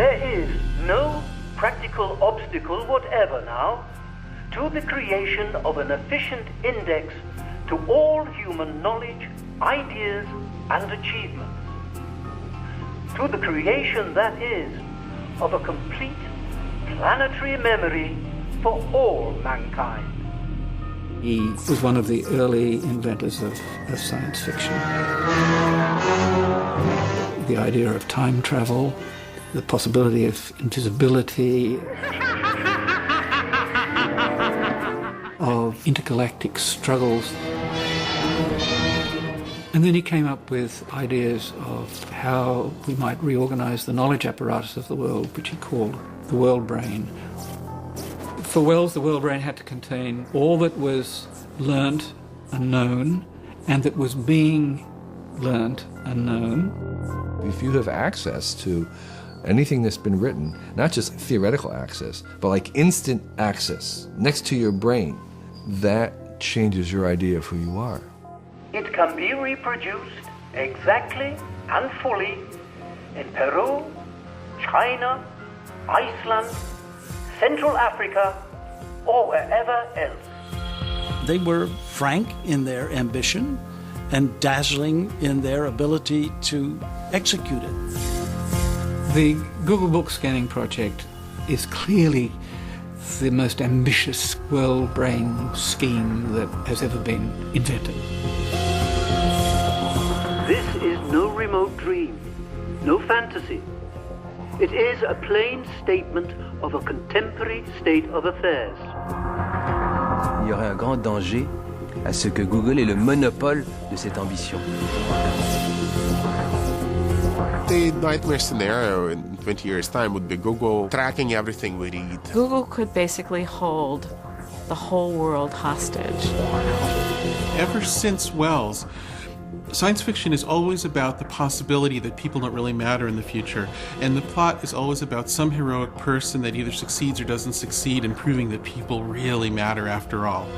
There is no practical obstacle whatever now to the creation of an efficient index to all human knowledge, ideas, and achievements. To the creation, that is, of a complete planetary memory for all mankind. He was one of the early inventors of science fiction. The idea of time travel, the possibility of invisibility, of intergalactic struggles. And then he came up with ideas of how we might reorganize the knowledge apparatus of the world, which he called the world brain. For Wells, the world brain had to contain all that was learnt and known, and that was being learnt and known. If you have access to anything that's been written, not just theoretical access, but like instant access next to your brain, that changes your idea of who you are. It can be reproduced exactly and fully in Peru, China, Iceland, Central Africa, or wherever else. They were frank in their ambition and dazzling in their ability to execute it. The Google Book Scanning Project is clearly the most ambitious world brain scheme that has ever been invented. This is no remote dream, no fantasy. It is a plain statement of a contemporary state of affairs. Il y aurait un grand danger à ce que Google ait le monopole de cette ambition. The nightmare scenario in 20 years' time would be Google tracking everything we read. Google could basically hold the whole world hostage. Ever since Wells, science fiction is always about the possibility that people don't really matter in the future, and the plot is always about some heroic person that either succeeds or doesn't succeed in proving that people really matter after all.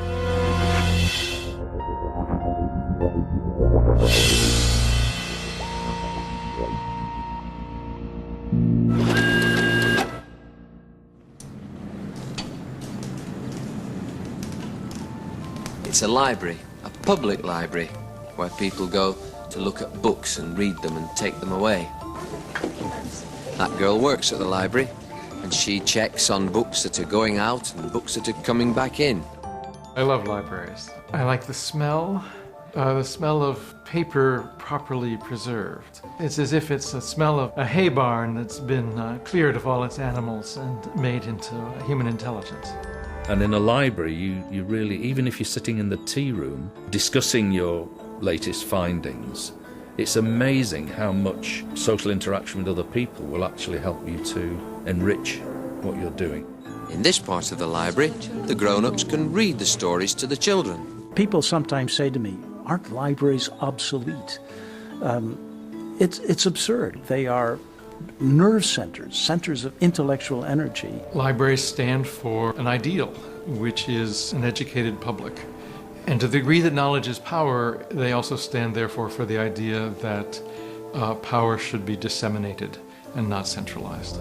It's a library, a public library, where people go to look at books and read them and take them away. That girl works at the library, and she checks on books that are going out and books that are coming back in. I love libraries. I like the smell of paper properly preserved. It's as if it's the smell of a hay barn that's been cleared of all its animals and made into human intelligence. And in a library, you really, even if you're sitting in the tea room discussing your latest findings, it's amazing how much social interaction with other people will actually help you to enrich what you're doing. In this part of the library, the grown-ups can read the stories to the children. People sometimes say to me, aren't libraries obsolete? It's absurd. They are nerve centers, centers of intellectual energy. Libraries stand for an ideal, which is an educated public. And to the degree that knowledge is power, they also stand therefore for the idea that power should be disseminated and not centralized.